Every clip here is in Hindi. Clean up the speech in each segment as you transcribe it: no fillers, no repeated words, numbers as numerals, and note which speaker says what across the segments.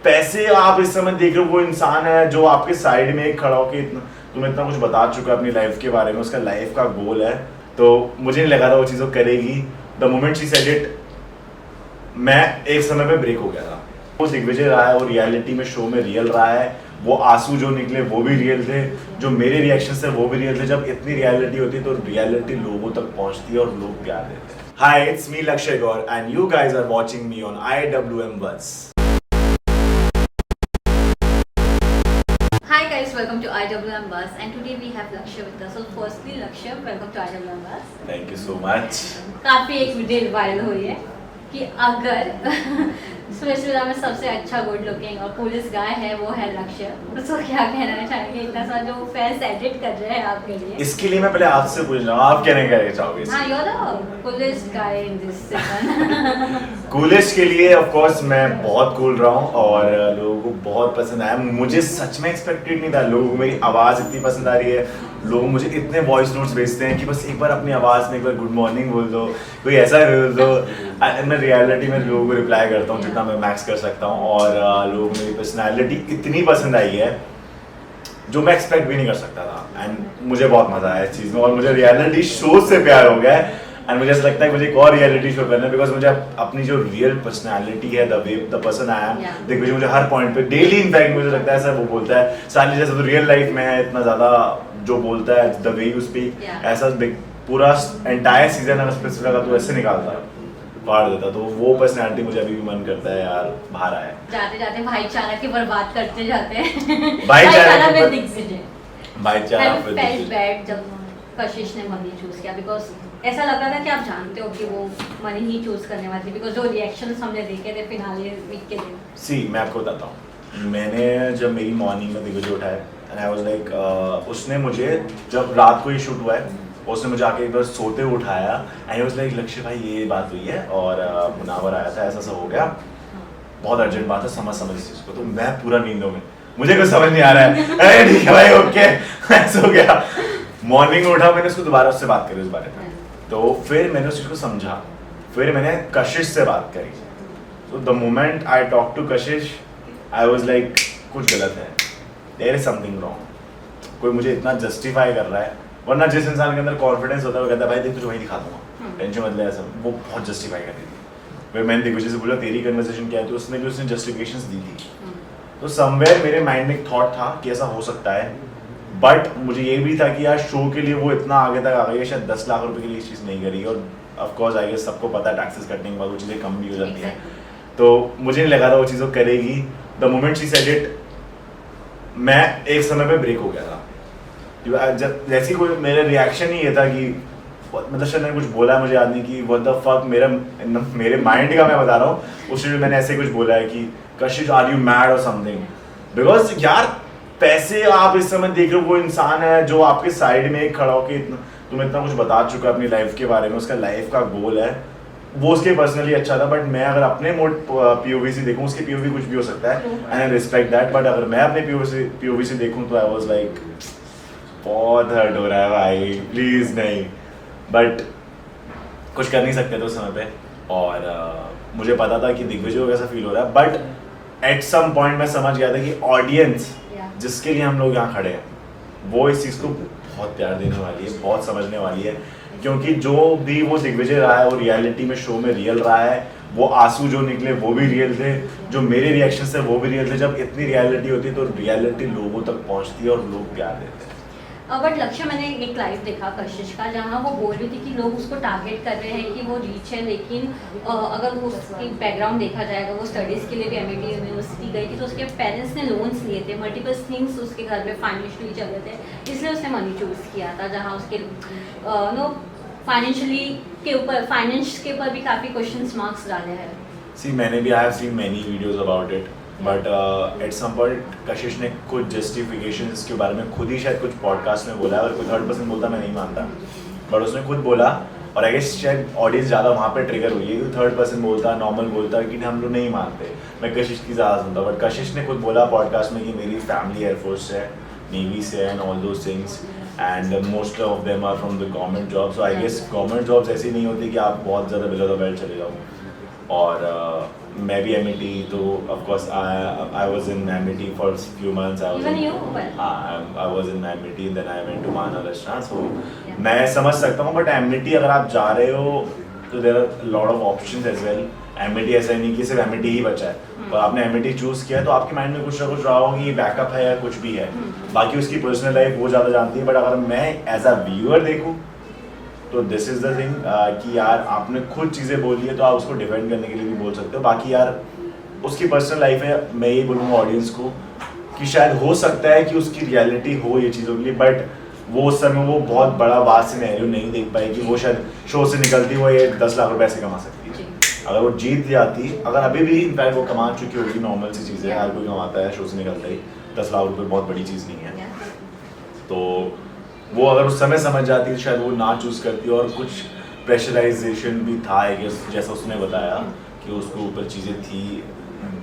Speaker 1: पैसे आप इस समय देख रहे हो, वो इंसान है जो आपके साइड में खड़ा होकर तुम्हें इतना कुछ बता चुका है अपनी लाइफ के बारे में, उसका लाइफ का गोल है। तो मुझे नहीं लगा था वो चीज़ों करेगी। The moment she said it, मैं एक समय पे ब्रेक हो गया था। वो दिग्विजय रहा है, वो रियलिटी में शो में रियल रहा है, वो आंसू जो निकले वो भी रियल थे, जो मेरे रिएक्शन थे वो भी रियल थे। जब इतनी रियलिटी होती है तो रियलिटी लोगों तक पहुंचती है और लोग प्यार देते हैं। हाय, it's me Lakshya Gaur and you guys are watching me on IWM Buzz.
Speaker 2: Hi guys, welcome to IWM Buzz and today we have Lakshya with us. So firstly Lakshya, welcome to IWM Buzz.
Speaker 1: Thank you so much.
Speaker 2: काफी एक वीडियो वायरल हुई है कि अगर स्पेशली में सबसे अच्छा गुड लुकिंग और पुलिस गाय है वो है लक्ष्य। तो क्या कहना चाहेंगे, इतना सारा जो फैंस एडिट कर रहे हैं आपके लिए?
Speaker 1: इसके लिए मैं पहले आपसे पूछ रहा हूँ, आप क्या कहना चाहोगे?
Speaker 2: हाँ, you are the coolest guy in this season.
Speaker 1: Coolest के लिए ऑफ कोर्स मैं बहुत कूल रहा हूँ और लोगों को बहुत पसंद आया। मुझे सच में एक्सपेक्टेड नहीं था, लोगों को मेरी आवाज़ इतनी पसंद आ रही है। लोग मुझे इतने वॉइस नोट्स भेजते हैं कि बस एक बार अपनी आवाज़ में एक बार गुड मॉर्निंग बोल दो, कोई ऐसा बोल दो। मैं रियलिटी में लोगों को रिप्लाई करता हूँ जितना मैं मैक्स कर सकता हूँ और लोगों को मेरी पर्सनैलिटी इतनी पसंद आई है जो मैं एक्सपेक्ट भी नहीं कर सकता था। एंड मुझे बहुत मज़ा आया इस चीज़ में और मुझे रियलिटी शो से प्यार हो गया है। एंड मुझे ऐसा लगता है कि मुझे एक और रियलिटी शो करना है, बिकॉज मुझे अपनी जो रियल पर्सनैलिटी है, द पर्सन आई एम, देखिए मुझे हर पॉइंट पे डेली इनफैक्ट मुझे लगता है सर वो बोलता है साली जैसे तो रियल लाइफ में है इतना ज़्यादा जो बोलता है, द वे यू स्पीक, ऐसा पूरा एंटायर सीजन अगर स्पेसिफिक अगर तो ऐसे निकालता फाड़ देता। तो वो पर्सनैलिटी मुझे अभी भी मन करता है यार बाहर आए।
Speaker 2: जाते जाते भाईचारा की बर्बाद करते जाते हैं।
Speaker 1: भाईचारा
Speaker 2: में दिग्विजय,
Speaker 1: भाईचारा
Speaker 2: बैड जब कशिश ने मनी चूज किया, बिकॉज ऐसा लग रहा था कि आप जानते हो कि वो मनी ही चूज करने वाली थी, बिकॉज जो रिएक्शंस हमने देखे थे फिनाले वीक के दिन।
Speaker 1: सी मैं आपको बताता हूँ, मैंने जब मेरी मॉर्निंग में दिग्विजय उठाया एंड आई वाज लाइक, उसने मुझे जब रात को ही शूट हुआ है उसने मुझे आके एक बार सोते हुए उठाया एंड आई वाज लाइक लक्ष्य भाई ये बात हुई है और मुनावर आया था, ऐसा सब हो गया, बहुत अर्जेंट बात है, समझ इस चीज़ को। तो मैं पूरा नींदों में, मुझे कुछ समझ नहीं आ रहा है, अरे ठीक है भाई ओके ऐसा हो गया। मॉर्निंग में उठा, मैंने उसको दोबारा उससे बात करी उस बारे में, तो फिर मैंने उस चीज़ को समझा, फिर मैंने कशिश से बात करी। तो the moment I talk to Kashish I was like कुछ गलत है, देयर इज समथिंग रॉन्ग, कोई मुझे इतना जस्टिफाई कर रहा है। वरना जिस इंसान के अंदर कॉन्फिडेंस होता है वो कहता है भाई देख तुझे वही दिखा दूंगा, टेंशन मत ले, ऐसा वो बहुत जस्टिफाई कर रही थी। फिर मैंने दिग्विजय से बोला तेरी कन्वर्सेशन क्या है, तो उसने भी उसने जस्टिफिकेशंस दी थी। तो समवेयर मेरे माइंड में एक थॉट था कि ऐसा हो सकता है, बट मुझे ये भी था कि यार शो के लिए वो इतना आगे तक आ गई है, शायद 10 लाख रुपए के लिए इस चीज़ नहीं करेगी। और ऑफकोर्स आई गेस सबको पता है टैक्सेस कटने के बाद वो चीज़ें कम भी हो जाती हैं, तो मुझे नहीं लगा था वो चीज़ों करेगी। The moment she said it, मैं एक समय पे ब्रेक हो गया था। जब जैसे कोई मेरा रिएक्शन ही ये था कि मतलब शायद मैंने कुछ बोला, मुझे याद नहीं कि व्हाट द फक, मेरे माइंड का मैं बता रहा हूँ, उस चीज़ में मैंने ऐसे कुछ बोला है कि कशिश आर यू मैड और समथिंग, बिकॉज यार पैसे आप इस समय देख रहे हो, वो इंसान है जो आपके साइड में खड़ा होकर तुम्हें इतना कुछ बता चुका है अपनी लाइफ के बारे में, उसका लाइफ का गोल है, वो उसके पर्सनली अच्छा था। बट मैं अगर अपने मोड POV से देखूँ, उसके POV कुछ भी हो सकता है and I respect that, but अगर मैं अपने POV से देखूँ तो आई वाज लाइक बहुत हर्ट हो रहा है भाई, प्लीज़ नहीं। बट कुछ कर नहीं सकते थे उस समय पे और मुझे पता था कि दिग्विजय को कैसा फील हो रहा है, बट एट सम पॉइंट मैं समझ गया था कि ऑडियंस जिसके लिए हम लोग यहाँ खड़े हैं वो इस चीज़ को बहुत प्यार देने वाली है, बहुत समझने वाली है, क्योंकि जो भी वो दिग्विजय रहा है वो रियलिटी में शो में रियल रहा है, वो आंसू जो निकले वो भी रियल थे, जो मेरे रिएक्शन थे वो भी रियल थे। जब इतनी रियलिटी होती है तो रियलिटी लोगों तक पहुँचती है और लोग प्यार देते हैं।
Speaker 2: बट लक्ष्य, मैंने एक लाइव देखा कशिश का जहाँ वो बोल रही थी कि लोग उसको टारगेट कर रहे हैं कि वो रीच है, लेकिन अगर वो उसकी बैकग्राउंड देखा जाएगा, वो स्टडीज़ के लिए भी MIT यूनिवर्सिटी गई थी, तो उसके पेरेंट्स ने लोन्स लिए थे, मल्टीपल थिंग्स उसके घर में फाइनेंशियली चल रहे थे, इसलिए उसने मनी चूज़ किया था, जहाँ उसके फाइनेंशियली के ऊपर, फाइनेंस के ऊपर भी काफ़ी क्वेश्चन मार्क्स डाले हैं।
Speaker 1: सी मैंने भी I have seen many videos about it, but at some point Kashish ने कुछ जस्टिफिकेशन के बारे में खुद ही शायद कुछ पॉडकास्ट में बोला है, और कोई थर्ड पर्सन बोलता मैं नहीं मानता, बट उसने खुद बोला और आई गेस शायद ऑडियंस ज़्यादा वहाँ पे ट्रिगर हुई है। थर्ड पर्सन बोलता, नॉर्मल बोलता कि हम लोग नहीं मानते, मैं कशिश की ज़्यादा सुनता, बट कशिश ने खुद बोला पॉडकास्ट में कि मेरी फैमिली एयरफोर्स से है, नेवी से है and all those things, and most of them are from the government job. So I guess government jobs ऐसी नहीं होती कि आप बहुत ज़्यादा बिलो द बेल्ट चले जाओ। और मैं भी एमिटी, तो of course I was in Amity for few months.
Speaker 2: Even you?
Speaker 1: I was in Amity and then I went to Maharashtra. So
Speaker 2: Yeah.
Speaker 1: मैं समझ सकता हूँ, बट एमिटी अगर आप जा रहे हो तो there are lot of options as well. Amity ऐसा नहीं कि सिर्फ एमिटी ही बचा है, और आपने एमिटी चूज किया तो आपके माइंड में कुछ ना कुछ रहा होगा कि बैकअप है या कुछ भी है. बाकी उसकी पर्सनल लाइफ वो ज़्यादा जानती है, बट अगर मैं एज अ व्यूअर देखूँ तो दिस इज द थिंग कि यार आपने खुद चीज़ें बोली है तो आप उसको डिफेंड करने के लिए भी बोल सकते हो. बाकी यार उसकी पर्सनल लाइफ है. मैं ये बोलूँगा ऑडियंस को कि शायद हो सकता है कि उसकी रियलिटी हो ये चीज़ों के लिए, बट वो उस समय वो बहुत बड़ा वास्ट सिनेरियो नहीं देख पाई कि वो शायद शो से निकलती वो ये 10 लाख रुपए ऐसे कमा सकती है. अगर वो जीत जाती, अगर अभी भी इनफैक्ट वो कमा चुकी होगी, नॉर्मल सी चीज़ है, हर कोई कमाता है शो से निकलता ही. 10 लाख रुपए बहुत बड़ी चीज़ नहीं है. तो वो अगर उस समय समझ जाती तो शायद वो ना चूज़ करती. और कुछ प्रेशराइजेशन भी था आई गेस, जैसा उसने बताया कि उसको ऊपर चीज़ें थी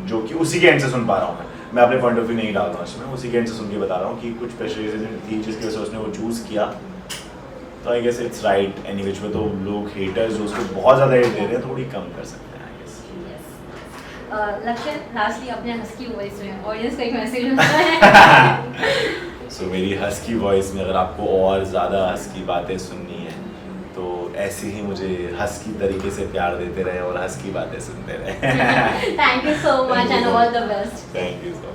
Speaker 1: जो कि उसी के एंड से सुन पा रहा हूँ. मैं अपने पॉइंट ऑफ व्यू नहीं डाल रहा हूँ इसमें, उसी के एंड से सुन के बता रहा हूँ कि कुछ प्रेशराइजेशन थी जिसकी वजह से उसने वो चूज़ किया. तो I guess it's right any which में. तो लोग हेटर्स जो उसको बहुत ज़्यादा हेट दे रहे हैं थोड़ी कम कर सकते हैं आई गेस.
Speaker 2: लक्ष्य, लास्टली अपने हस्की वॉइस में ऑडियंस को एक मैसेज होता है.
Speaker 1: सो मेरी हस्की वॉइस में अगर आपको और ज़्यादा हस्की बातें सुननी है तो ऐसे ही मुझे हस्की तरीके से प्यार देते रहे और हस्की बातें सुनते रहे.
Speaker 2: Thank you so much and all the best.
Speaker 1: Thank you so much.